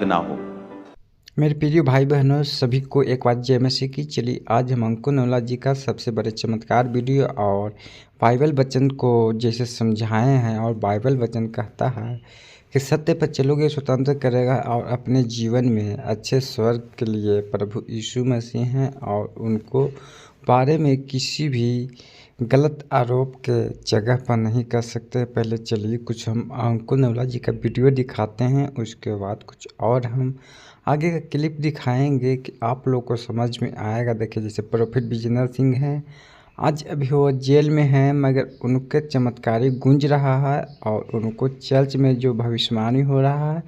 ना हो। मेरे प्रिय भाई बहनों सभी को एक बार जय मसीह की। चलिए आज हम अंकुर नवला जी का सबसे बड़े चमत्कार वीडियो और बाइबल वचन को जैसे समझाए हैं। और बाइबल वचन कहता है कि सत्य पर चलोगे स्वतंत्र करेगा और अपने जीवन में अच्छे स्वर्ग के लिए प्रभु यीशु मसीह हैं और उनको बारे में किसी भी गलत आरोप के जगह पर नहीं कर सकते। पहले चलिए कुछ हम अंकुर नवला जी का वीडियो दिखाते हैं, उसके बाद कुछ और हम आगे का क्लिप दिखाएंगे कि आप लोग को समझ में आएगा। देखिए जैसे प्रोफेट विजेंद्र सिंह हैं, आज अभी वो जेल में हैं मगर उनके चमत्कारी गूंज रहा है और उनको चर्च में जो भविष्यवाणी हो रहा है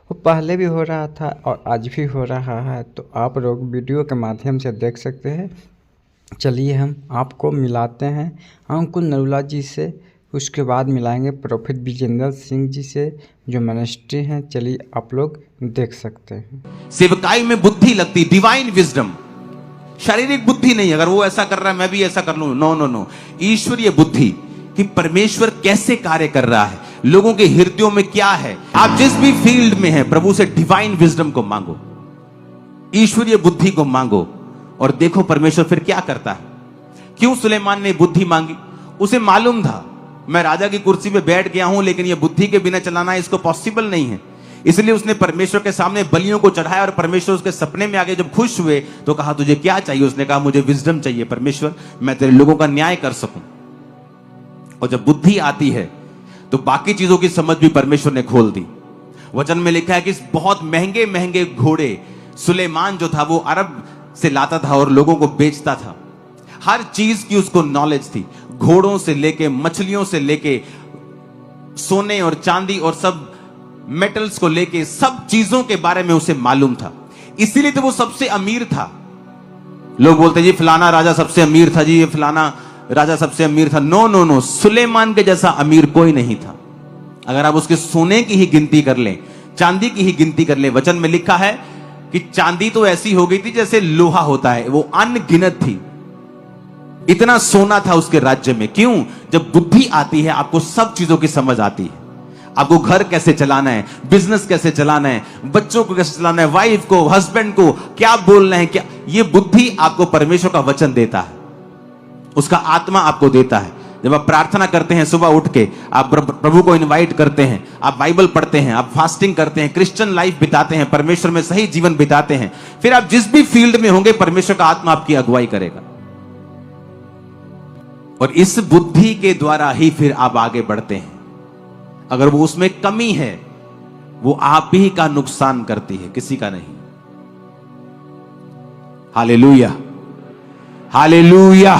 वो पहले भी हो रहा था और आज भी हो रहा है। तो आप लोग वीडियो के माध्यम से देख सकते हैं। चलिए हम आपको मिलाते हैं अंकुर नवला जी से, उसके बाद मिलाएंगे प्रोफेट विजेंद्र सिंह जी से जो मिनिस्ट्री हैं। चलिए आप लोग देख सकते हैं। सेवकाई में बुद्धि लगती, डिवाइन विजडम, शारीरिक बुद्धि नहीं। अगर वो ऐसा कर रहा है मैं भी ऐसा कर लूं, नो नो नो। ईश्वरीय बुद्धि कि परमेश्वर कैसे कार्य कर रहा है, लोगों के हृदयों में क्या है। आप जिस भी फील्ड में हैं प्रभु से डिवाइन विजडम को मांगो, ईश्वरीय बुद्धि को मांगो और देखो परमेश्वर फिर क्या करता है। क्यों सुलेमान ने बुद्धि मांगी? उसे मालूम था मैं राजा की कुर्सी पे बैठ गया हूं, लेकिन यह बुद्धि के बिना चलाना इसको पॉसिबल नहीं है। इसलिए उसने परमेश्वर के सामने बलियों को चढ़ाया और परमेश्वर उसके सपने में आगे जब खुश हुए तो कहा तुझे क्या चाहिए? उसने कहा मुझे विजडम चाहिए परमेश्वर, मैं तेरे लोगों का न्याय कर सकूं। और जब बुद्धि आती है तो बाकी चीजों की समझ भी परमेश्वर ने खोल दी। वचन में लिखा है कि बहुत महंगे महंगे घोड़े सुलेमान जो था वो अरब से लाता था और लोगों को बेचता था। हर चीज की उसको नॉलेज थी, घोड़ों से लेके मछलियों से लेके सोने और चांदी और सब मेटल्स को लेके सब चीजों के बारे में उसे मालूम था। इसीलिए तो वो सबसे अमीर था। लोग बोलते जी फलाना राजा सबसे अमीर था, जी ये फलाना राजा सबसे अमीर था। नो नो नो, सुलेमान के जैसा अमीर कोई नहीं था। अगर आप उसके सोने की ही गिनती कर लें, चांदी की ही गिनती कर लें, वचन में लिखा है कि चांदी तो ऐसी हो गई थी जैसे लोहा होता है, वो अनगिनत थी। इतना सोना था उसके राज्य में। क्यों? जब बुद्धि आती है आपको सब चीजों की समझ आती है। आपको घर कैसे चलाना है, बिजनेस कैसे चलाना है, बच्चों को कैसे चलाना है, वाइफ को, हस्बैंड को क्या बोलना है, क्या, ये बुद्धि आपको परमेश्वर का वचन देता है, उसका आत्मा आपको देता है। जब आप प्रार्थना करते हैं सुबह उठ के, आप प्रभु को इनवाइट करते हैं, आप बाइबल पढ़ते हैं, आप फास्टिंग करते हैं, क्रिश्चियन लाइफ बिताते हैं, परमेश्वर में सही जीवन बिताते हैं, फिर आप जिस भी फील्ड में होंगे परमेश्वर का आत्मा आपकी अगुवाई करेगा। और इस बुद्धि के द्वारा ही फिर आप आगे बढ़ते हैं। अगर वो उसमें कमी है वो आप ही का नुकसान करती है, किसी का नहीं। Hallelujah, hallelujah.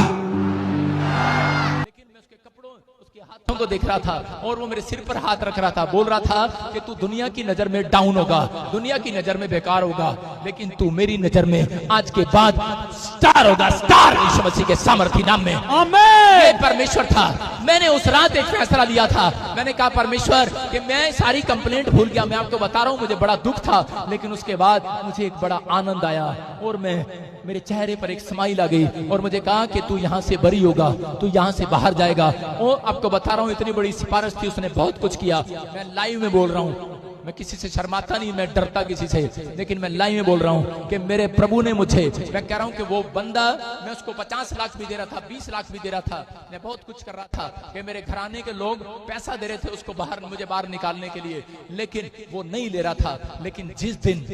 हाथों को देख रहा था और वो मेरे सिर पर हाथ रख रहा था, बोल रहा था कि तू दुनिया की नजर में डाउन होगा, दुनिया की नजर में बेकार होगा, लेकिन तू मेरी नजर में आज के बाद स्टार होगा, स्टार। यीशु मसीह के सामर्थी नाम में आमीन। ये परमेश्वर था। मैंने उस रात एक फैसला लिया था। मैंने कहा परमेश्वर कि मैं सारी कंप्लेंट भूल गया। मैं आपको बता रहा हूं मुझे बड़ा दुख था, लेकिन उसके बाद मुझे एक बड़ा आनंद आया और मेरे चेहरे पर एक स्माइल आ गई और मुझे कहा कि तू यहाँ से बरी होगा, तू यहाँ से बाहर जाएगा। और आपको बता रहा हूँ इतनी बड़ी सिफारिश थी, उसने बहुत कुछ किया। मैं लाइव में बोल रहा हूँ, मैं किसी से शर्माता नहीं, मैं डरता किसी से, लेकिन मैं लाइव में बोल रहा हूँ कि मेरे प्रभु ने मुझे, मैं कह रहा हूँ कि वो बंदा, मैं उसको 50 लाख भी दे रहा था, 20 लाख भी दे रहा था, मैं बहुत कुछ कर रहा था कि मेरे घराने के लोग पैसा दे रहे थे उसको मुझे बाहर निकालने के लिए, लेकिन वो नहीं ले रहा था। लेकिन जिस दिन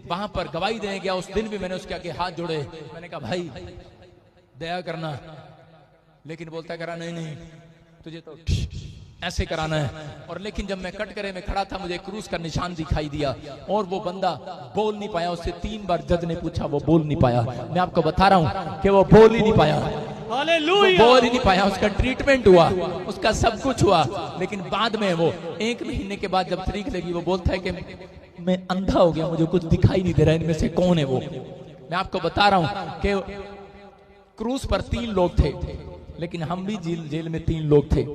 वहां पर गवाही देने गया उस दिन भी मैंने उसके आगे हाथ जोड़े। मैंने कहा भाई दया करना, लेकिन बोलता करा नहीं तुझे तो ऐसे कराना है। और लेकिन जब मैं कटघरे में खड़ा था मुझे क्रूस का निशान दिखाई दिया और वो बंदा बोल नहीं पाया। उससे 3 बार जज ने पूछा, वो बोल नहीं पाया। मैं आपको बता रहा हूं कि वो बोल ही नहीं पाया, वो बोल ही नहीं पाया। उसका ट्रीटमेंट हुआ, उसका सब कुछ हुआ, लेकिन बाद में वो 1 महीने के बाद जब तारीख लगी वो बोलता है कि मैं अंधा हो गया, मुझे कुछ दिखाई नहीं दे रहा, इनमें से कौन है वो। मैं आपको बता रहा हूं कि क्रूस पर 3 लोग थे, लेकिन हम भी जेल में 3 लोग थे।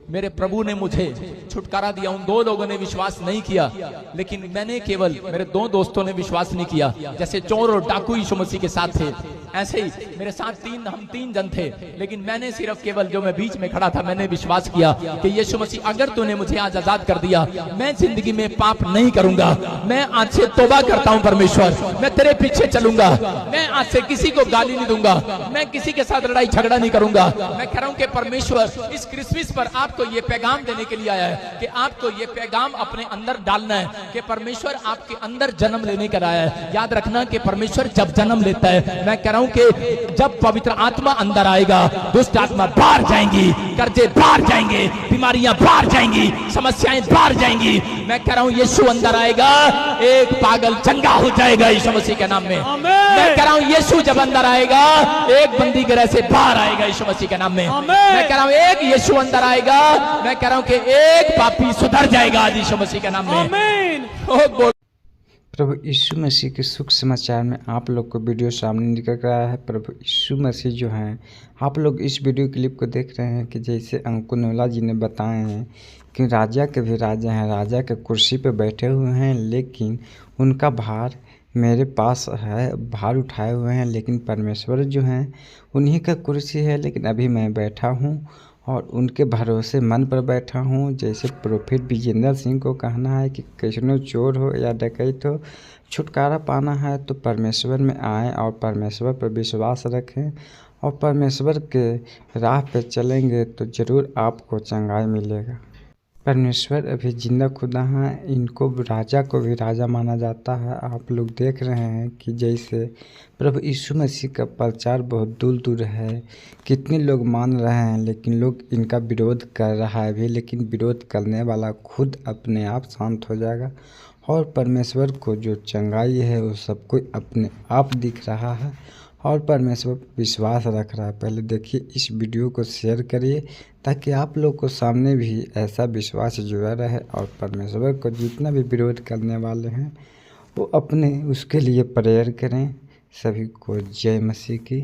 मेरे प्रभु ने मुझे छुटकारा दिया। उन 2 लोगों ने विश्वास नहीं किया, लेकिन मैंने केवल, मेरे 2 दोस्तों ने विश्वास नहीं किया। जैसे चोर और डाकू यीशु मसीह के साथ थे, ऐसे ही मेरे साथ हम 3 जन थे, लेकिन मैंने सिर्फ केवल, जो मैं बीच में खड़ा था, मैंने विश्वास किया कि यीशु मसीह अगर तूने मुझे आज आजाद कर दिया, मैं जिंदगी में पाप नहीं करूंगा। मैं आज से तौबा करता हूं परमेश्वर, मैं तेरे पीछे चलूंगा। मैं आज से किसी को गाली नहीं दूंगा, मैं किसी के साथ लड़ाई झगड़ा नहीं करूंगा। मैं कह रहा हूं कि परमेश्वर इस क्रिसमस पर आपको ये पैगाम देने के लिए आया है कि आपको ये पैगाम अपने अंदर डालना है कि परमेश्वर आपके अंदर जन्म लेने का आया है। याद रखना कि परमेश्वर जब जन्म लेता है, मैं कह रहा हूं कि जब पवित्र आत्मा अंदर आएगा, दुष्ट आत्मा बाहर जाएंगी, कर्जे बाहर जाएंगे, बीमारियां बाहर जाएंगी, समस्याएं बाहर जाएंगी। मैं कह रहा हूं यीशु अंदर आएगा, एक पागल चंगा हो जाएगा यीशु मसीह के नाम में। मैं कह रहा हूं यीशु जब अंदर आएगा, एक बंदी घर से बाहर आएगा यीशु मसीह के नाम में। मैं कह रहा हूं एक यीशु अंदर आएगा, मैं कह रहा हूं कि एक पापी सुधर जाएगा आज यीशु मसीह के नाम में। प्रभु यीशु मसीह के सुख समाचार में आप लोग को वीडियो सामने निकल रहा है। प्रभु यीशु मसीह जो हैं, आप लोग इस वीडियो क्लिप को देख रहे हैं कि जैसे अंकुर नोला जी ने बताए हैं कि राजा के भी राजा हैं, राजा के कुर्सी पे बैठे हुए हैं, लेकिन उनका भार मेरे पास है, भार उठाए हुए हैं, लेकिन परमेश्वर जो हैं उन्हीं का कुर्सी है, लेकिन अभी मैं बैठा हूँ और उनके भरोसे मन पर बैठा हूँ। जैसे प्रोफेट विजेंद्र सिंह को कहना है कि कैसनो चोर हो या डकैत हो, छुटकारा पाना है तो परमेश्वर में आएँ और परमेश्वर पर विश्वास रखें और परमेश्वर के राह पे चलेंगे तो ज़रूर आपको चंगाई मिलेगा। परमेश्वर अभी जिंदा खुदा हैं, इनको राजा को भी राजा माना जाता है। आप लोग देख रहे हैं कि जैसे प्रभु यीशु मसीह का प्रचार बहुत दूर दूर है, कितने लोग मान रहे हैं, लेकिन लोग इनका विरोध कर रहा है भी, लेकिन विरोध करने वाला खुद अपने आप शांत हो जाएगा और परमेश्वर को जो चंगाई है वो सबको अपने आप दिख रहा है और परमेश्वर विश्वास रख रहा है। पहले देखिए, इस वीडियो को शेयर करिए ताकि आप लोग को सामने भी ऐसा विश्वास जुड़ा रहे और परमेश्वर को जितना भी विरोध करने वाले हैं वो अपने उसके लिए प्रेयर करें। सभी को जय मसीह की।